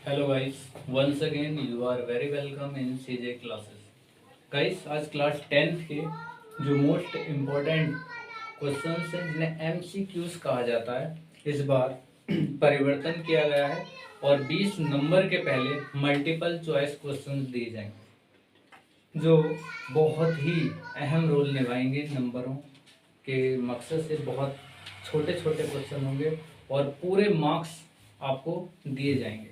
Hello guys, once again you are very welcome in CJ classes. Guys, आज class 10th के जो most important questions हैं जिन्हें MCQs कहा जाता है, इस बार परिवर्तन किया गया है और 20 नंबर के पहले मल्टीपल चॉइस क्वेश्चंस दिए जाएंगे जो बहुत ही अहम रोल निभाएंगे नंबरों के मकसद से। बहुत छोटे छोटे क्वेश्चन होंगे और पूरे मार्क्स आपको दिए जाएंगे।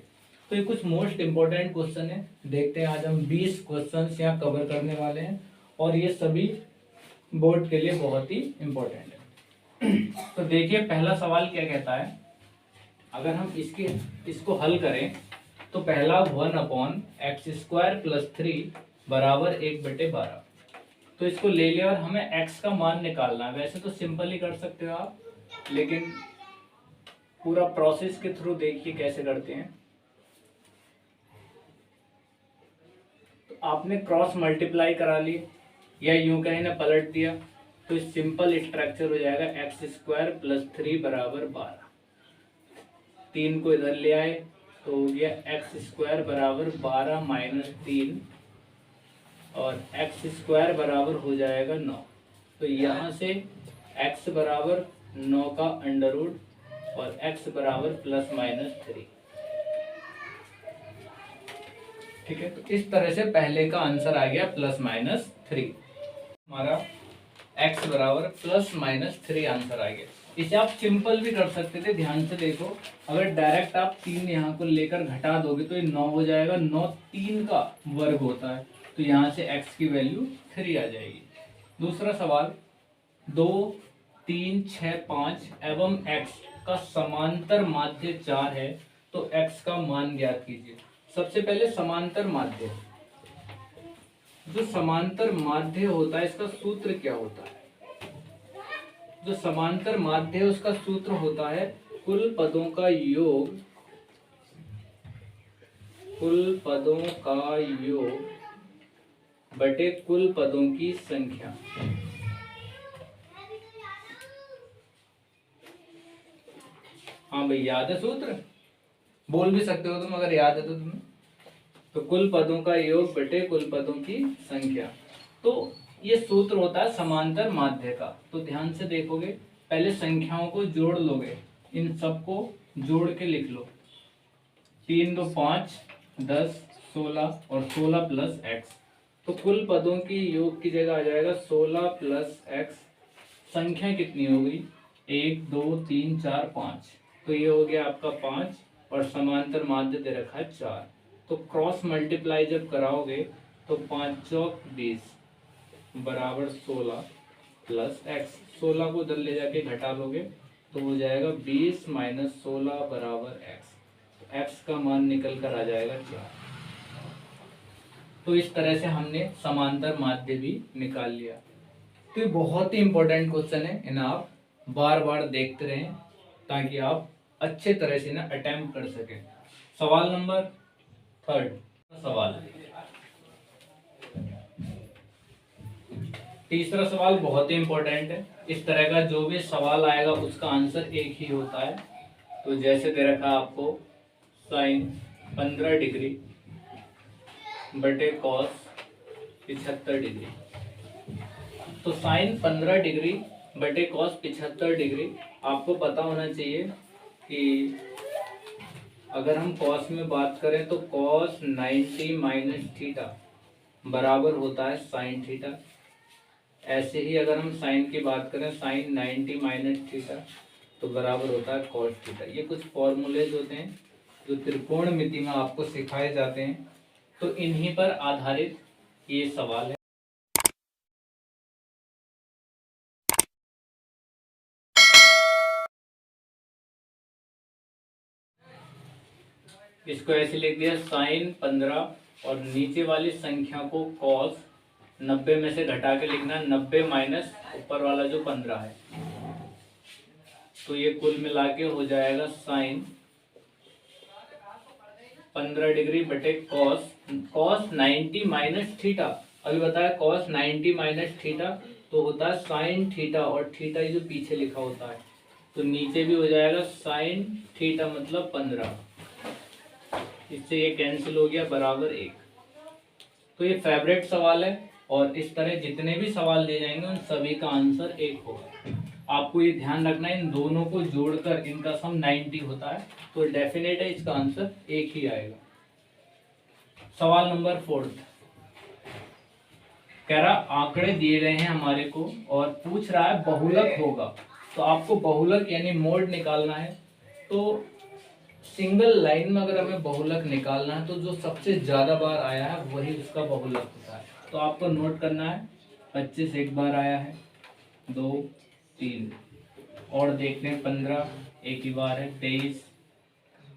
तो ये कुछ मोस्ट इम्पोर्टेंट क्वेश्चन है। देखते हैं, आज हम 20 क्वेश्चंस यहाँ कवर करने वाले हैं और ये सभी बोर्ड के लिए बहुत ही इम्पोर्टेंट है। तो देखिए, पहला सवाल क्या कहता है। अगर हम इसको हल करें तो पहला 1/x² + 3 बराबर 1/12। तो इसको ले लिया और हमें x का मान निकालना है। वैसे तो सिंपल ही कर सकते हो आप, लेकिन पूरा प्रोसेस के थ्रू देखिए कैसे करते हैं। तो आपने क्रॉस मल्टीप्लाई करा ली या यूं कहीं ना पलट दिया तो सिंपल स्ट्रक्चर हो जाएगा x² + 3 बराबर 12। 3 को इधर ले आए तो हो गया x² बराबर 12 - 3 और x² बराबर हो जाएगा 9। तो यहाँ से x बराबर 9 का अंडर रूट और x बराबर ±3। ठीक है, तो इस तरह से पहले का आंसर आ गया +-3। हमारा x बराबर +-3 आंसर आ गया। इसे आप सिंपल भी कर सकते थे। ध्यान से देखो, अगर डायरेक्ट आप 3 यहाँ को लेकर घटा दोगे तो ये 9 हो जाएगा। 9 3 का वर्ग होता है, तो यहाँ से x की वैल्यू 3 आ जाएगी। दूसरा सवाल, 2, 3, 6, 5 एवं x का समांतर माध्य 4 है, तो x का मान ज्ञात कीजिए। सबसे पहले समांतर माध्य, जो समांतर माध्य होता है इसका सूत्र क्या होता है। जो समांतर माध्य है उसका सूत्र होता है कुल पदों का योग, कुल पदों का योग बटे कुल पदों की संख्या। हाँ भाई, याद है सूत्र? बोल भी सकते हो तुम अगर याद है तो तुम्हें। तो कुल पदों का योग बटे कुल पदों की संख्या, तो ये सूत्र होता है समांतर माध्य का। तो ध्यान से देखोगे, पहले संख्याओं को जोड़ लोगे, इन सबको जोड़ के लिख लो। 3 2 5 10 16 और 16 + x। तो कुल पदों की योग की जगह आ जाएगा 16 + x। संख्या कितनी हो गई? 1 2 3 4 5। तो ये हो गया आपका 5 और समांतर माध्य दे रखा है 4। तो क्रॉस मल्टीप्लाई जब कराओगे तो 5 चौक 20 बराबर 16 + x। 16 को उधर ले जाके घटा लोगे तो हो जाएगा 20 - 16 बराबर x। x का मान निकल कर आ जाएगा 4। तो इस तरह से हमने समांतर माध्य भी निकाल लिया। तो ये बहुत ही इंपॉर्टेंट क्वेश्चन है, इन्हें आप बार बार देखते रहें ताकि आप अच्छे तरह से ना अटेम्प्ट कर सकें। सवाल नंबर 3, सवाल तीसरा सवाल बहुत ही इंपॉर्टेंट है। इस तरह का जो भी सवाल आएगा उसका आंसर एक ही होता है। तो जैसे दे रखा आपको साइन 15 डिग्री बटे कॉस 75 डिग्री। तो साइन 15 डिग्री बटे कॉस 75 डिग्री आपको पता होना चाहिए कि अगर हम कॉस में बात करें तो कॉस 90 - थीटा बराबर होता है साइन थीटा। ऐसे ही अगर हम साइन की बात करें, साइन 90 - थीटा तो बराबर होता है कॉस थीटा। ये कुछ फॉर्मूलेज होते हैं जो त्रिकोणमिति में आपको सिखाए जाते हैं, तो इन्हीं पर आधारित ये सवाल है। इसको ऐसे लिख दिया, साइन 15 और नीचे वाली संख्या को कॉस 90 में से घटा के लिखना, 90 माइनस ऊपर वाला जो 15 है। तो ये कुल मिला के हो जाएगा साइन 15 डिग्री बटे कॉस 90 - थीटा। अभी बताया कॉस 90 - थीटा तो होता है साइन थीटा, और थीटा जो पीछे लिखा होता है तो नीचे भी हो जाएगा साइन थीटा मतलब 15। इससे ये कैंसिल हो गया, बराबर 1। तो ये फेवरेट सवाल है और इस तरह जितने भी सवाल दिए जाएंगे उन सभी का आंसर 1 होगा। आपको ये ध्यान रखना है, इन दोनों को जोड़कर इनका सम 90 होता है, तो डेफिनेट है इसका आंसर 1 ही आएगा। सवाल नंबर 4 कह रहा आंकड़े दिए गए हैं हमारे को और पूछ रहा है बहुलक होगा, तो आपको बहुलक यानी मोड निकालना है। तो सिंगल लाइन में अगर हमें बहुलक निकालना है तो जो सबसे ज्यादा बार आया है वही उसका बहुलक होता है। तो आपको नोट करना है 25 एक बार आया है, 2 3 और देखते हैं 15 एक ही बार है, 23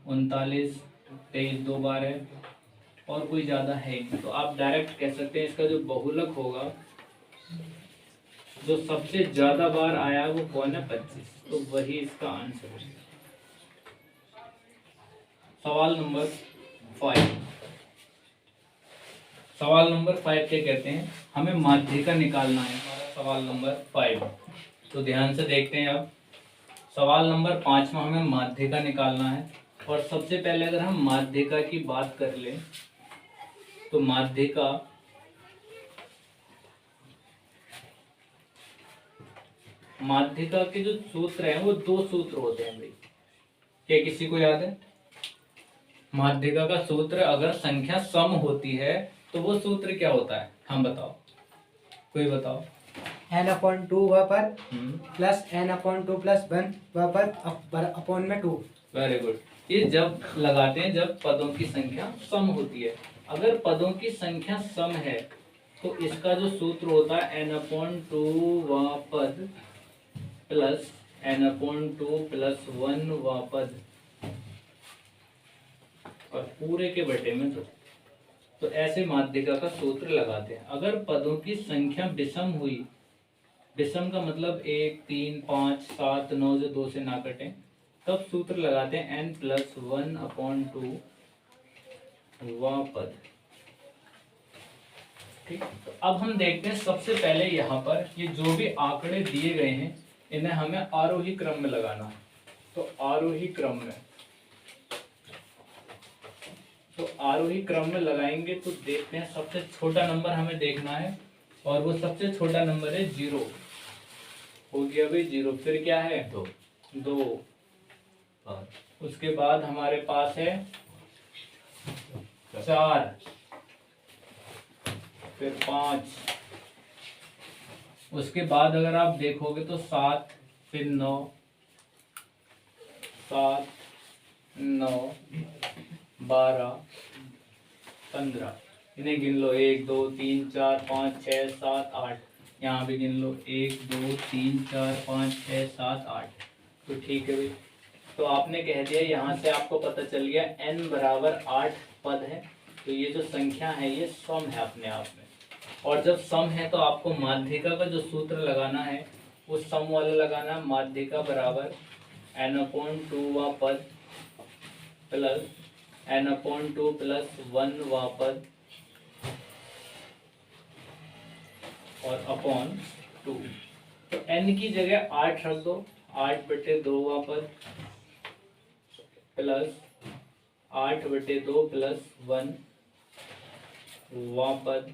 39 23 2 बार है और कोई ज्यादा है नहीं। तो आप डायरेक्ट कह सकते हैं इसका जो बहुलक होगा, जो सबसे ज्यादा बार आया वो कौन है, 25, तो वही इसका आंसर है। सवाल नंबर 5। सवाल नंबर 5 क्या कहते हैं, हमें माध्यिका निकालना है। सवाल नंबर 5, तो ध्यान से देखते हैं। अब सवाल नंबर 5 में हमें माध्यिका निकालना है और सबसे पहले अगर हम माध्यिका की बात कर लें तो माध्यिका के जो सूत्र हैं वो 2 सूत्र होते हैं भाई। क्या किसी को याद है? माध्यिका का सूत्र अगर संख्या सम होती है तो वो सूत्र क्या होता है, हम बताओ, कोई बताओ। n/2 वहाँ पर प्लस n/2 + 1 वहाँ पर अपॉन में 2। Very good. ये जब लगाते हैं जब पदों की संख्या सम होती है। अगर पदों की संख्या सम है तो इसका जो सूत्र होता है n/2 वह पद प्लस n/2 + 1 वह पद और पूरे के बटे में 2। तो ऐसे माध्यिका का सूत्र लगाते हैं। अगर पदों की संख्या विषम हुई, विषम का मतलब 1 3 5 7 9 जो 2 से ना कटे, तब सूत्र लगाते हैं n+1/2 वह पद। ठीक, तो अब हम देखते हैं सबसे पहले यहाँ पर ये जो भी आंकड़े दिए गए हैं इन्हें हमें आरोही क्रम में लगाना है। तो आरोही क्रम में लगाएंगे तो देखते हैं सबसे छोटा नंबर हमें देखना है और वो सबसे छोटा नंबर है 0। हो गया भाई 0। फिर क्या है 2। उसके बाद हमारे पास है 4, फिर 5, उसके बाद अगर आप देखोगे तो 7, फिर 9, 7 9 12 15। इन्हें गिन लो 1 2 3 4 5 6 7 8। यहाँ भी गिन लो 1 2 3 4 5 6 7 8। तो ठीक है भाई, तो आपने कह दिया, यहाँ से आपको पता चल गया n बराबर 8 पद है। तो ये जो संख्या है ये सम है अपने आप में। और जब सम है तो आपको माध्यिका का जो सूत्र लगाना है वो सम वाला लगाना है। माध्यिका बराबर n/2 वा पद प्लस n/2 + 1 वा पद और अपॉन 2। तो n की जगह 8 रख दो, 8/2 वा पद प्लस 8/2 + 1 वा पद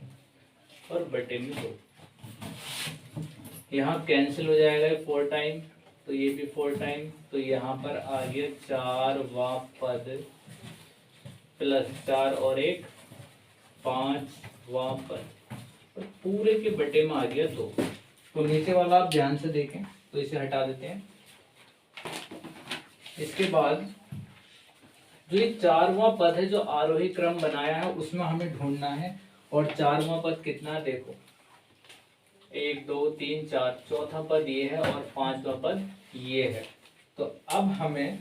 और बटे में 2। यहाँ कैंसिल हो जाएगा 4 टाइम, तो ये भी 4 टाइम। तो यहाँ पर आ गया 4 वा पद प्लस 4 और 1 5 वा पद और पूरे के बटे में आ गया 2। तो नीचे वाला आप ध्यान से देखें, तो इसे हटा देते हैं। इसके बाद जो ये 4वां पद है जो आरोही क्रम बनाया है उसमें हमें ढूंढना है। और 4वां पद कितना है देखो, 1 2 3 4, चौथा पद ये है और 5वां पद ये है। तो अब हमें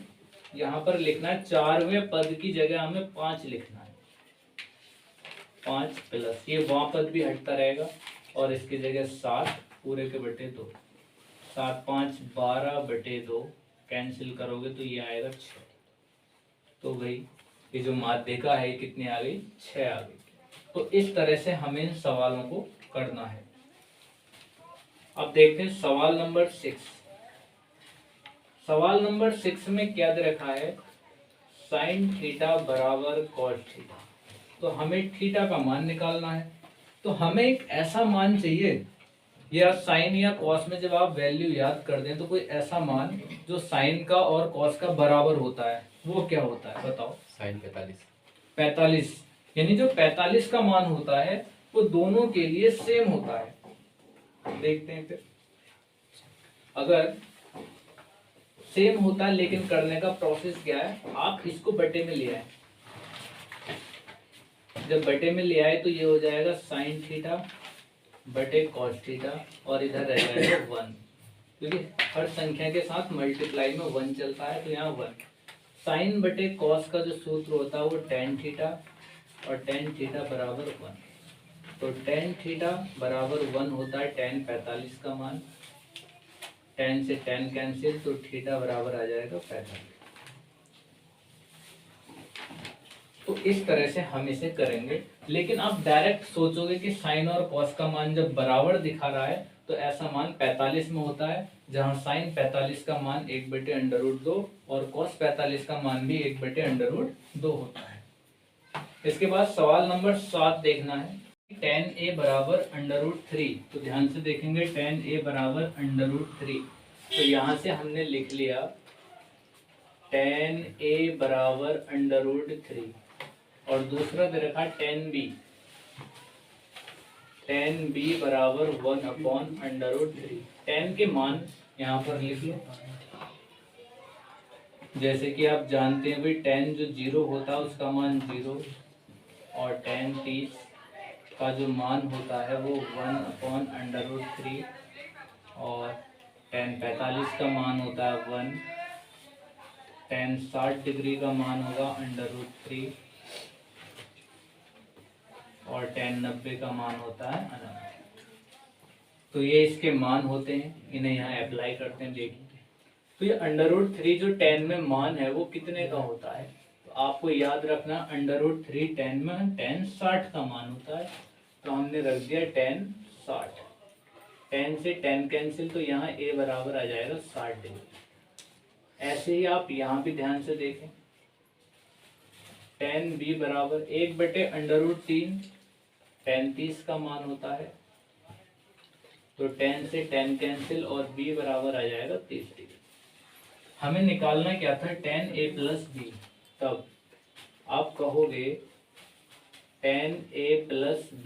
यहाँ पर लिखना है 4वें पद की जगह हमें 5 लिखना है। 5 प्लस ये वहाँ पद भी हटता रहेगा और इसकी जगह 7 पूरे के बटे 2। 7 5 12/2 कैंसिल करोगे तो ये आएगा 6। तो भाई ये जो माध्यिका है ये कितनी आ गई, 6 आ गई। तो इस तरह से हमें इन सवालों को करना है। अब देखते हैं सवाल नंबर 6। सवाल नंबर 6 में क्या दे रखा है, साइन थीटा बराबर कॉस थीटा। तो हमें थीटा का मान निकालना है, तो हमें एक ऐसा मान चाहिए, या साइन या कॉस में जब आप वैल्यू याद कर दें तो कोई ऐसा मान जो साइन का और कॉस का बराबर होता है, वो क्या होता है बताओ? साइन 45। 45, यानी जो 45 का मान होता है वो दोनों के लिए सेम होता है। देखते हैं फिर, अगर सेम होता है लेकिन करने का प्रोसेस क्या है, आप इसको बटे में ले आए। जब बटे में ले आए तो ये हो जाएगा साइन थीटा बटे कॉस थीटा, और इधर रह जाएगा 1, क्योंकि हर संख्या के साथ मल्टीप्लाई में 1 चलता है, तो यहाँ 1। साइन बटे कॉस का जो सूत्र होता है वो टेन थीटा, और टेन थीटा बराबर 1। तो टेन थीटा बराबर 1 होता है टेन 45 का मान, टेन से टेन कैंसिल, तो थीटा बराबर आ जाएगा 45। तो इस तरह से हम इसे करेंगे। लेकिन आप डायरेक्ट सोचोगे कि साइन और कॉस का मान जब बराबर दिखा रहा है तो ऐसा मान 45 में होता है, जहां साइन 45 का मान 1/√2 और कॉस 45 का मान भी 1/√2 होता है। इसके बाद सवाल नंबर 7 देखना है, tan a बराबर √3। तो ध्यान से देखेंगे, tan a बराबर √3। तो यहाँ से हमने लिख लिया tan a बराबर √3, और दूसरा दे रखा tan b बराबर 1/√3। tan के मान यहाँ पर लिख लो, जैसे कि आप जानते हैं भाई tan जो 0 होता है उसका मान 0, और tan 30 का जो मान होता है वो 1/√3, और tan 45 का मान होता है 1, tan 60 डिग्री का मान होगा √3, और tan 90 का मान होता है अनंत। तो ये इसके मान होते हैं, इन्हें यहाँ अप्लाई करते हैं, देखिए। तो ये √3 जो tan में मान है वो कितने का होता है, तो आपको याद रखना √3 tan में tan 60 का मान होता है, तो हमने रख दिया tan 60। tan से tan कैंसिल, तो यहाँ a बराबर आ जाएगा 60 डिग्री। ऐसे ही आप यहाँ भी ध्यान से देखें, tan b बराबर 1/√3, tan 30 का मान होता है, तो tan से tan कैंसिल, और b बराबर आ जाएगा 30 डिग्री। हमें निकालना क्या था, tan a प्लस b। तब आप कहोगे tan a प्लस b,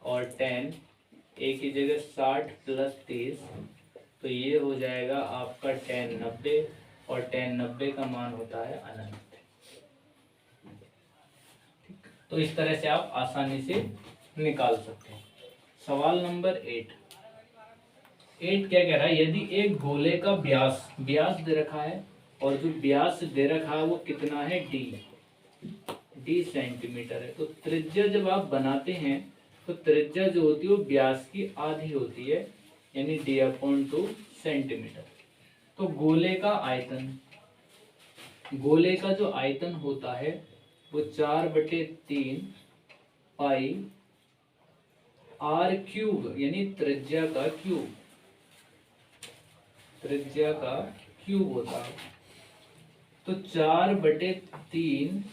और tan a की जगह 60 प्लस 30, तो ये हो जाएगा आपका tan 90, और tan 90 का मान होता है अनंत। तो इस तरह से आप आसानी से निकाल सकते हैं। सवाल नंबर 8 क्या कह रहा है, यदि एक गोले का व्यास दे रखा है, और जो व्यास दे रखा है वो कितना है, d सेंटीमीटर है, तो त्रिज्या जब आप बनाते हैं तो त्रिज्या जो होती है वो व्यास की आधी होती है, यानी d/2 सेंटीमीटर। तो गोले का जो आयतन होता है वो 4/3 पाई r³ यानी त्रिज्या का क्यूब होता है। तो 4/3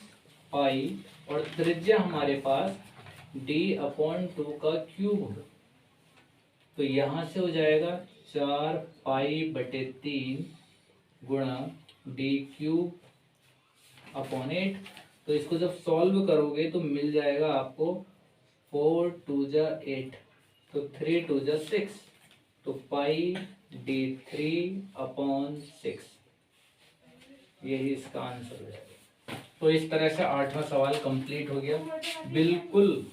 पाई, और त्रिज्या हमारे पास d/2 का क्यूब होगा, तो यहाँ से हो जाएगा 4π/3 गुणा d³/8। तो इसको जब सॉल्व करोगे तो मिल जाएगा आपको 4×2 = 8, तो 3×2 = 6, तो πd3/6, यही इसका आंसर हो जाएगा। तो इस तरह से 8वां सवाल कंप्लीट हो गया। बिल्कुल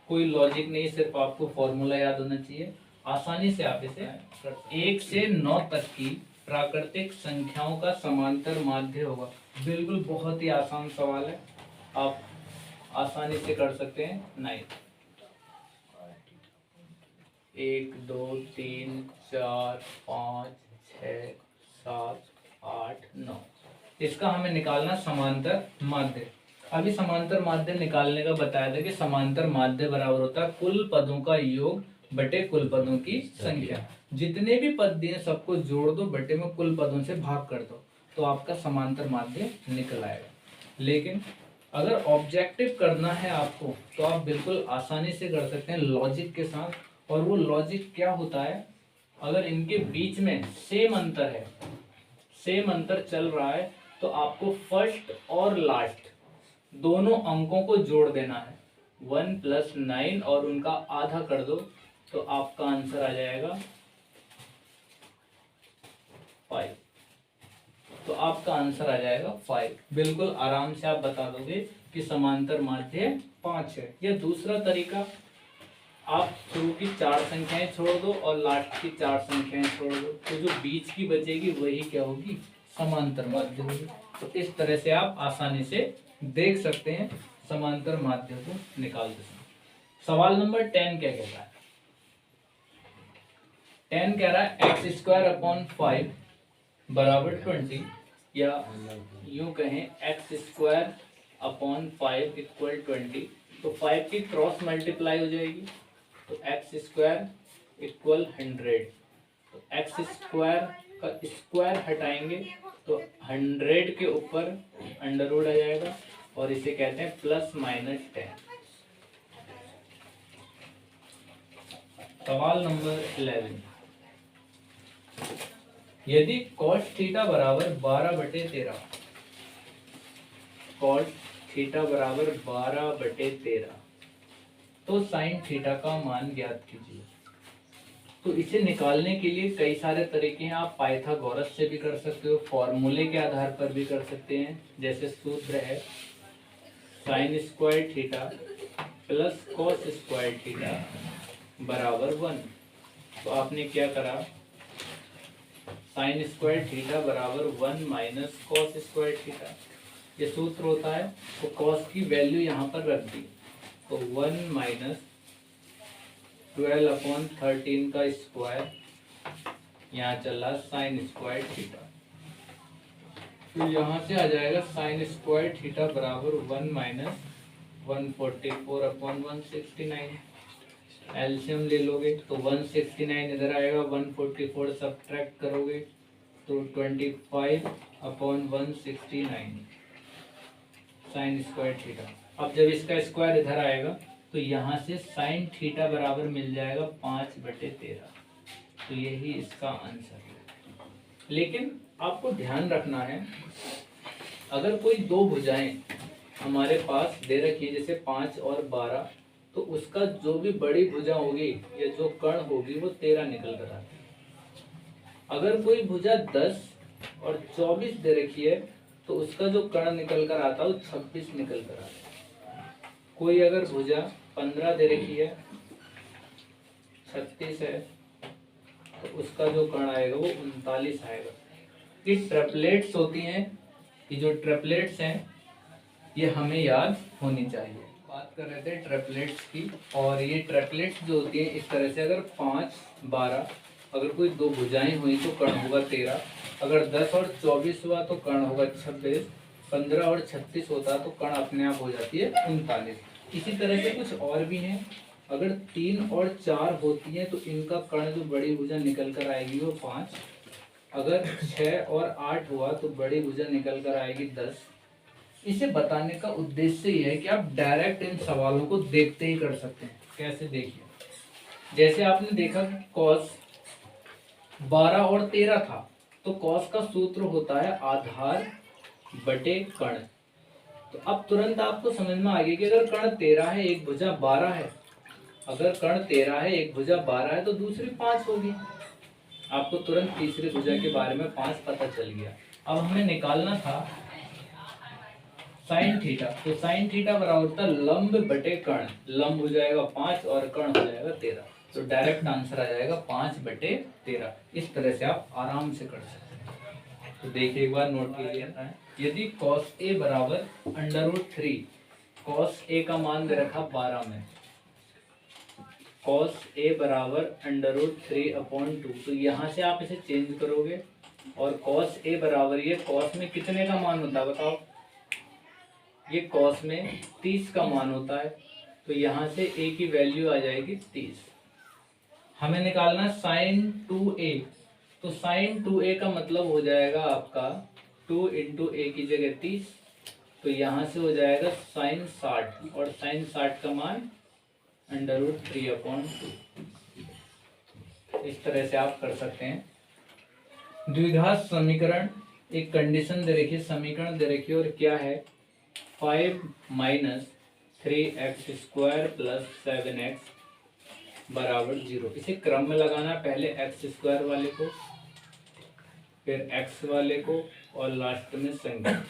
कोई लॉजिक नहीं, सिर्फ आपको फॉर्मूला याद होना चाहिए। आसानी से आप इसे 1 से 9 तक की प्राकृतिक संख्याओं का समांतर माध्य होगा। बिल्कुल बहुत ही आसान सवाल है, आप आसानी से कर सकते हैं। 9 1 2 3 4 5 6 7 8 9, इसका हमें निकालना समांतर माध्य। अभी समांतर माध्य निकालने का बताया था कि समांतर माध्य बराबर होता है कुल पदों का योग बटे कुल पदों की संख्या। जितने भी पद दिए सबको जोड़ दो, बटे में कुल पदों से भाग कर दो। तो आपका समांतर माध्य निकल आएगा। लेकिन अगर ऑब्जेक्टिव करना है आपको तो आप बिल्कुल आसानी से कर सकते हैं लॉजिक के साथ। और वो लॉजिक क्या होता है, अगर इनके बीच में सेम अंतर है, सेम अंतर चल रहा है, तो आपको फर्स्ट और लास्ट दोनों अंकों को जोड़ देना है। 1 + 9 और उनका आधा कर दो तो आपका आंसर आ जाएगा 5। तो आपका आंसर आ जाएगा 5। बिल्कुल आराम से आप बता दोगे कि समांतर माध्य 5 है। या दूसरा तरीका, आप शुरू की 4 संख्याएं छोड़ दो और लास्ट की 4 संख्याएं छोड़ दो, तो जो बीच की बचेगी वही क्या होगी, समांतर माध्य होगी। तो इस तरह से आप आसानी से देख सकते हैं समांतर माध्य को निकालते समय। सवाल नंबर 10 क्या कहता है? 10 कह रहा है x² / 5 = 20, या यूं कहें x² / 5 = 20। तो 5 की क्रॉस मल्टीप्लाई हो जाएगी, तो x² = 100। तो x² का स्क्वायर हटाएंगे तो 100 के ऊपर अंडर रूट आ जाएगा, और इसे कहते हैं ±10। सवाल नंबर 11, यदि cos θ = 12/13, cos θ = 12/13, तो sin θ का मान ज्ञात कीजिए। तो इसे निकालने के लिए कई सारे तरीके हैं। आप पाइथागोरस से भी कर सकते हो, फॉर्मूले के आधार पर भी कर सकते हैं। जैसे सूत्र है sin² θ + cos² θ = 1। तो आपने क्या करा, sin² θ = 1 - cos² θ, ये सूत्र होता है। तो cos की वैल्यू यहाँ पर रख दी, तो 1 - 12/13 का स्क्वायर, यहाँ चला sin² θ। तो यहाँ से आ जाएगा sin² θ = 1 - 144/169। एलसीएम ले लोगे तो 169 इधर आएगा, 144 सब्ट्रैक्ट करोगे तो 25/169 sin² θ। अब जब इसका स्क्वायर इधर आएगा तो यहाँ से sin θ बराबर मिल जाएगा 5/13। तो यही इसका आंसर है। लेकिन आपको ध्यान रखना है, अगर कोई दो भुजाएं हमारे पास दे रखी है, जैसे 5 और 12, तो उसका जो भी बड़ी भुजा होगी या जो कर्ण होगी वो 13 निकल कर आती है। अगर कोई भुजा 10 और 24 दे रखी है तो उसका जो कर्ण निकल कर आता है वो 26 निकल कर आता है। कोई अगर भुजा 15 दे रखी है, 36 है, तो उसका जो कर्ण आएगा वो 39 आएगा। ये ट्रिपलेट्स होती हैं, ये जो ट्रिपलेट्स हैं ये हमें याद होनी चाहिए। बात कर रहे थे ट्रिपलेट्स की, और ये ट्रिपलेट्स जो होती हैं इस तरह से, अगर 5, 12, अगर कोई दो भुजाएं हुई तो कर्ण होगा 13, अगर 10 और 24 हुआ तो कर्ण होगा 26, 15 और 36 होता तो कर्ण अपने आप हो जाती है 39। इसी तरह से कुछ और भी हैं, अगर 3 और 4 होती हैं तो इनका कर्ण जो बड़ी भुजा निकल कर आएगी वो 5, अगर 6 और 8 हुआ तो बड़ी भुजा निकल कर आएगी 10। इसे बताने का उद्देश्य यह है कि आप डायरेक्ट इन सवालों को देखते ही कर सकते हैं। कैसे, देखिए, जैसे आपने देखा cos 12 और 13 था, तो cos का सूत्र होता है आधार बटे कर्ण। तो अब तुरंत आपको समझ में आ गया कि अगर कर्ण 13 है, एक भुजा 12 है, अगर कर्ण 13 है, एक भुजा 12 है, तो दूसरी 5 होगी। आपको तुरंत तीसरी भुजा के बारे में 5 पता चल गया। अब हमें निकालना था sin थीटा। तो sin थीटा बराबर होता है लंब बटे कर्ण। लंब हो जाएगा 5 और कर्ण हो जाएगा 13। तो डायरेक्ट आंसर आ जाएगा 5/13। इस तरह से आप आराम से कर सकते हैं। तो देखिए एक बार नोट कीजिए, यदि cos a बराबर √3, cos a का मान दे रखा 12 में, cos a बराबर √3/2, तो यहाँ से आप इसे चेंज करोगे, और cos a बराबर, ये cos में कितने का मान होता है बताओ, ये cos में 30 का मान होता है, तो यहाँ से a की वैल्यू आ जाएगी 30। हमें निकालना sin 2a, तो sin 2a का मतलब हो जाएगा आपका 2 इंटू ए की जगह 30, तो यहाँ से हो जाएगा साइन 60, और साइन 60 का मान √3/2। इस तरह से आप कर सकते हैं। द्विघात समीकरण, एक कंडीशन दे रखी है, समीकरण दे रखी है, और क्या है, 5 - 3x² + 7x = 0। इसे क्रम में लगाना, पहले x² वाले को, फिर x वाले को, और लास्ट में संख्या।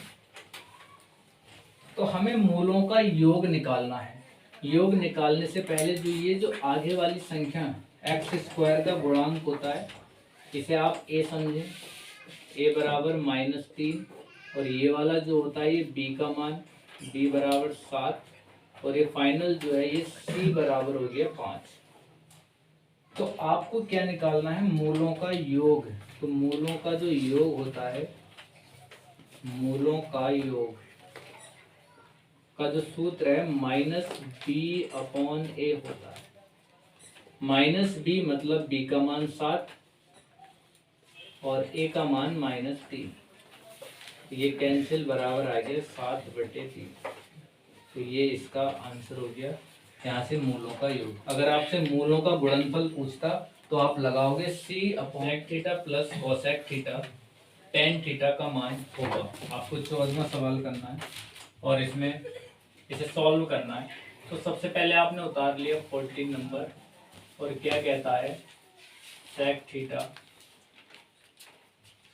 तो हमें मूलों का योग निकालना है। योग निकालने से पहले जो आगे वाली संख्या x² का गुणांक होता है, इसे आप a समझें, a = -3, और ये वाला जो होता है ये b का मान, b = 7, और ये फाइनल जो है ये c बराबर हो गया 5। तो आपको क्या निकालना है, मूलों का योग। तो मूलों का जो योग होता है, मूलों का योग का जो सूत्र है -b/a होता है। -b मतलब b का मान 7 और a का मान -3, ये कैंसिल, बराबर आ गया 7/3। तो ये इसका आंसर हो गया, यहाँ से मूलों का योग। अगर आपसे मूलों का गुणनफल पूछता तो आप लगाओगे c/sec θ + cosec θ tan θ का मान होगा। आपको 14वां सवाल करना है और इसमें इसे सॉल्व करना है। तो सबसे पहले आपने उतार लिया 14 नंबर, और क्या कहता है, sec θ,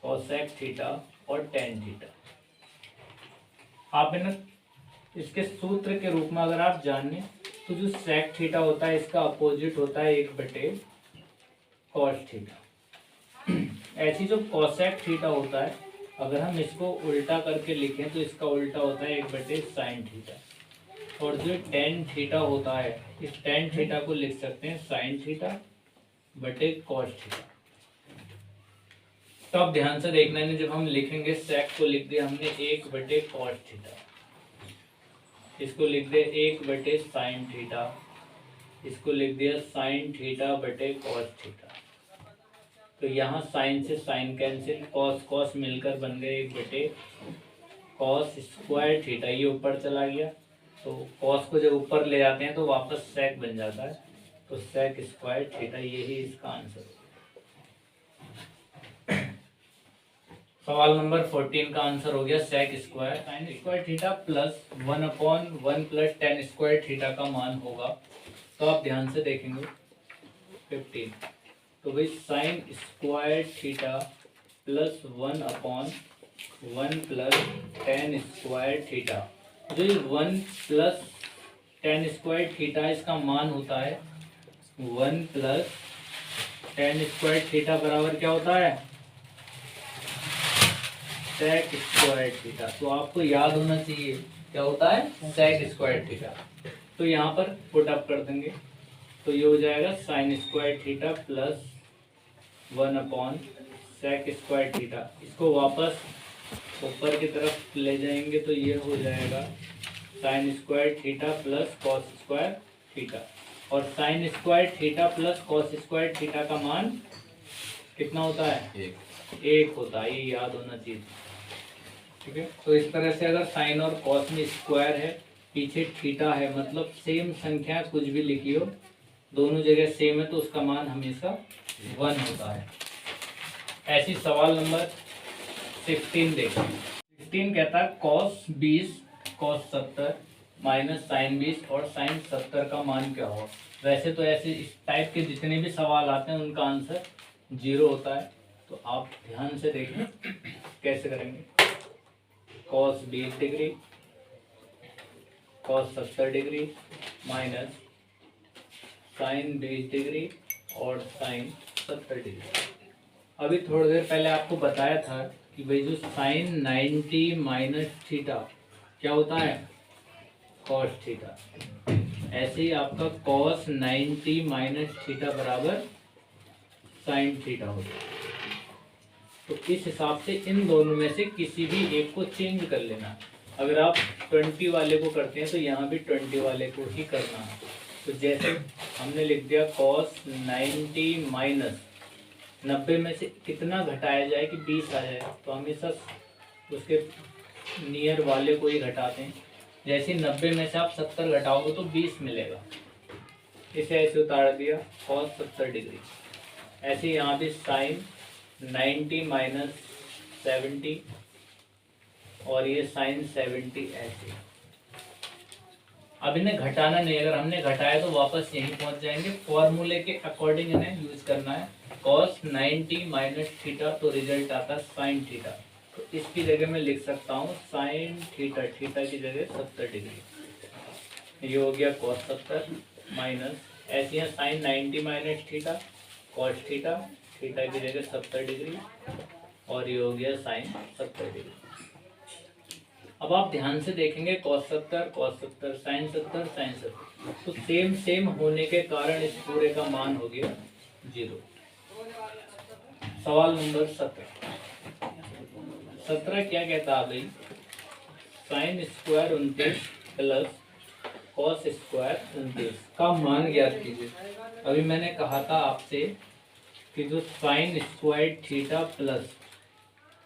cosec θ और tan θ। आप ना इसके सूत्र के रूप में अगर आप जाने तो जो sec θ होता है इसका अपोजिट होता है 1/cos θ। ऐसी जो cosec θ होता है, अगर हम इसको उल्टा करके लिखें तो इसका उल्टा होता है 1/sin θ। और जो tan θ होता है, इस tan θ को लिख सकते हैं sin θ/cos θ। तो अब ध्यान से देखना है, जब हम लिखेंगे sec को लिख दिया हमने 1/cos θ, इसको लिख दिया 1/sin θ, इसको लिख दिया sin θ/cos θ। तो यहाँ साइन से साइन कैंसिल, cos cos मिलकर बन गए 1/cos² θ, ये ऊपर चला गया। तो cos को जब ऊपर ले जाते हैं तो वापस sec बन जाता है, तो sec² θ, यही इसका आंसर है। सवाल नंबर 14 का आंसर हो गया sec² sin² θ + 1/1 + tan² θ का मान होगा। तो आप ध्यान से देखेंगे 15, तो भाई sin² θ + 1/1 + tan² θ, जो 1 + tan² θ इसका मान होता है 1 + tan² θ बराबर क्या होता है, sec² θ। तो आपको याद होना चाहिए क्या होता है, sec² θ। तो यहाँ पर पुट अप कर देंगे, तो ये हो जाएगा sin² θ + 1/sec² θ। इसको वापस ऊपर की तरफ ले जाएंगे तो ये हो जाएगा sin² θ + cos² θ। और sin² θ + cos² θ का मान कितना होता है, 1 होता है, ये याद होना चाहिए। ठीक है, तो इस तरह से अगर साइन और कॉस में स्क्वायर है, पीछे थीटा है, मतलब सेम संख्या कुछ भी लिखी हो, दोनों जगह सेम है, तो उसका मान हमेशा 1 होता है। ऐसी सवाल नंबर 16 देखिए। 16 कहता है cos 20 cos 70 माइनस साइन 20 और साइन 70 का मान क्या हो। वैसे तो ऐसे इस टाइप के जितने भी सवाल आते हैं उनका आंसर 0 होता है। तो आप ध्यान से देखें कैसे करेंगे। cos 20 degree cos 70 degree minus sine 20 degree और साइन 70 डिग्री। अभी थोड़ी देर पहले आपको बताया था कि भाई जो साइन 90 माइनस थीटा क्या होता है, कॉस थीटा। ऐसे ही आपका कॉस 90 माइनस थीटा बराबर साइन थीटा होता है। तो इस हिसाब से इन दोनों में से किसी भी एक को चेंज कर लेना। अगर आप 20 वाले को करते हैं तो यहाँ भी 20 वाले को ही करना है। तो जैसे हमने लिख दिया कॉस 90 माइनस 90 में से कितना घटाया जाए कि 20 आ जाए, तो हमेशा उसके नियर वाले को ही घटाते हैं। जैसे 90 में से आप 70 घटाओगे तो 20 मिलेगा, इसे ऐसे उतार दिया cos 70 डिग्री। ऐसे यहाँ भी साइन 90 माइनस 70 और ये साइन 70 ऐसे। अब इन्हें घटाना नहीं, अगर हमने घटाया तो वापस यहीं पहुंच जाएंगे। फॉर्मूले के अकॉर्डिंग इन्हें यूज करना है। cos 90 माइनस थीटा तो रिजल्ट आता है साइन थीटा, तो इसकी जगह मैं लिख सकता हूँ साइन थीटा, थीटा की जगह 70 डिग्री। ये हो गया cos 70 माइनस ऐसे यहाँ sine 90 minus theta cos theta, theta की जगह 70 डिग्री और ये हो गया साइन 70 डिग्री। अब आप ध्यान से देखेंगे cos 70 साइन 70 साइन 70, तो सेम सेम होने के कारण इस पूरे का मान हो गया 0। सवाल नंबर 17 क्या कहता है भाई, sine square 29 plus cos square 29 का मान ज्ञात कीजिए। अभी मैंने कहा था आपसे कि जो sine square theta plus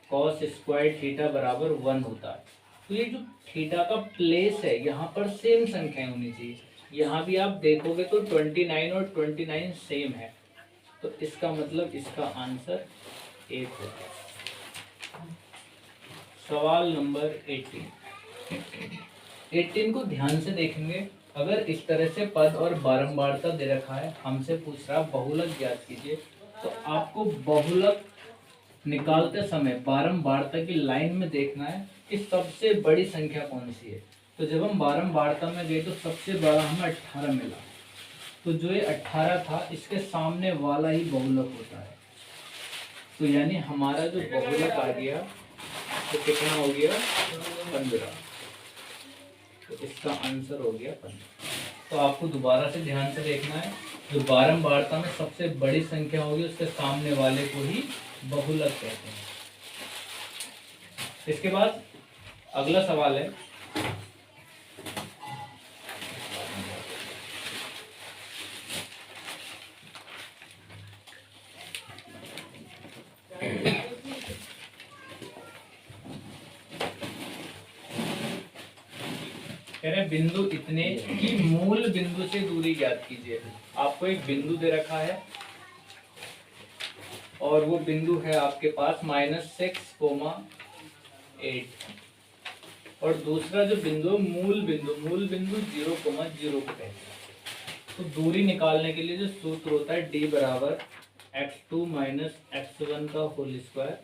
cos square theta बराबर 1 होता है, तो ये जो थीटा का प्लेस है यहाँ पर सेम संख्याएं होनी चाहिए। यहाँ भी आप देखोगे तो 29 और 29 सेम है, तो इसका मतलब इसका आंसर 1 होगा। सवाल नंबर 18 को ध्यान से देखेंगे। अगर इस तरह से पद और बारंबारता दे रखा है, हमसे पूछ रहा बहुलक ज्ञात कीजिए, तो आपको बहुलक निकालते समय बारंबारता की लाइन में देखना है कि सबसे बड़ी संख्या कौन सी है। तो जब हम बारंबारता में गए तो सबसे बड़ा हमें 18 मिला, तो जो ये 18 था इसके सामने वाला ही बहुलक होता है। तो यानी हमारा जो बहुलक आ गया तो कितना हो गया 15, तो इसका आंसर हो गया 15। तो आपको दोबारा से ध्यान से देखना है, जो बारंबारता में सबसे बड़ी संख्या होगी उसके सामने वाले को ही बहुलक कहते हैं। इसके बाद अगला सवाल है, कह रहे बिंदु इतने की मूल बिंदु से दूरी ज्ञात कीजिए। आपको एक बिंदु दे रखा है और वो बिंदु है आपके पास -6,8 और दूसरा जो बिंदु मूल बिंदु 0,0 को कहते हैं। तो दूरी निकालने के लिए जो सूत्र होता है d बराबर x2 माइनस x1 का whole square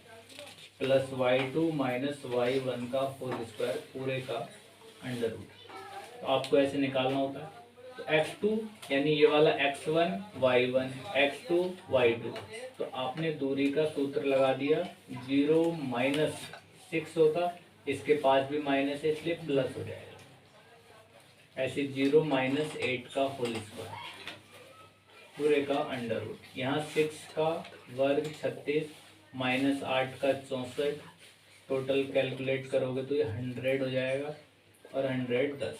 plus y2 minus y1 का होल स्क्वायर पूरे का अंडर रूट। तो आपको ऐसे निकालना होता है। तो x2 यानी ये वाला x1 y1 x2 y2, तो आपने दूरी का सूत्र लगा दिया। 0 माइनस 6 होता, इसके पास भी माइनस है इसलिए प्लस हो जाएगा। ऐसे 0 माइनस 8 का होल स्क्वायर पूरे का अंडर रूट। यहाँ 6 का वर्ग 36 माइनस 8 का 64, टोटल कैलकुलेट करोगे तो ये 100 हो जाएगा और 100 10।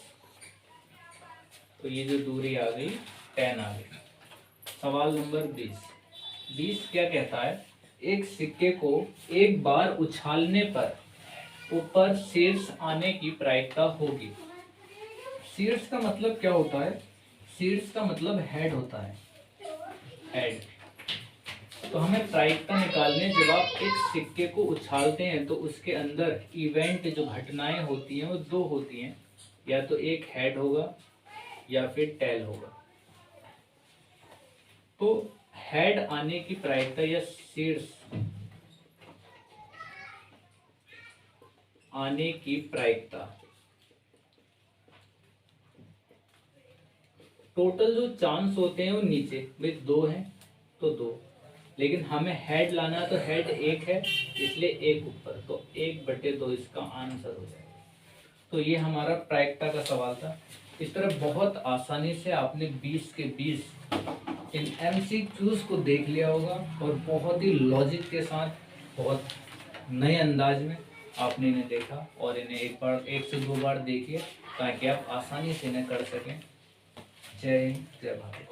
तो ये जो दूरी आ गई 10 आ गई। सवाल नंबर 20 क्या कहता है, एक सिक्के को एक बार उछालने पर ऊपर शीर्ष आने की प्रायिकता होगी। शीर्ष का मतलब क्या होता है, शीर्ष का मतलब हेड होता है, हेड। तो हमें प्रायिकता निकालने, जब आप एक सिक्के को उछालते हैं तो उसके अंदर इवेंट जो घटनाएं होती हैं वो 2 होती हैं, या तो एक हेड होगा या फिर टेल होगा। तो हेड आने की प्रायिकता या शीर्ष आने की प्रायिकता, टोटल जो चांस होते हैं वो नीचे भाई 2 हैं तो 2, लेकिन हमें हेड लाना है तो हेड 1 है इसलिए 1 ऊपर, तो 1/2 इसका आंसर हो जाएगा। तो ये हमारा प्रायिकता का सवाल था। इस तरह बहुत आसानी से आपने 20 के 20 इन MCQs को देख लिया होगा और बहुत ही लॉजिक के साथ बहुत नए अंदाज में आपने इन्हें देखा, और इन्हें एक से दो बार देखिए ताकि आप आसानी से इन्हें कर सकें। जय हिंद, जय भारत।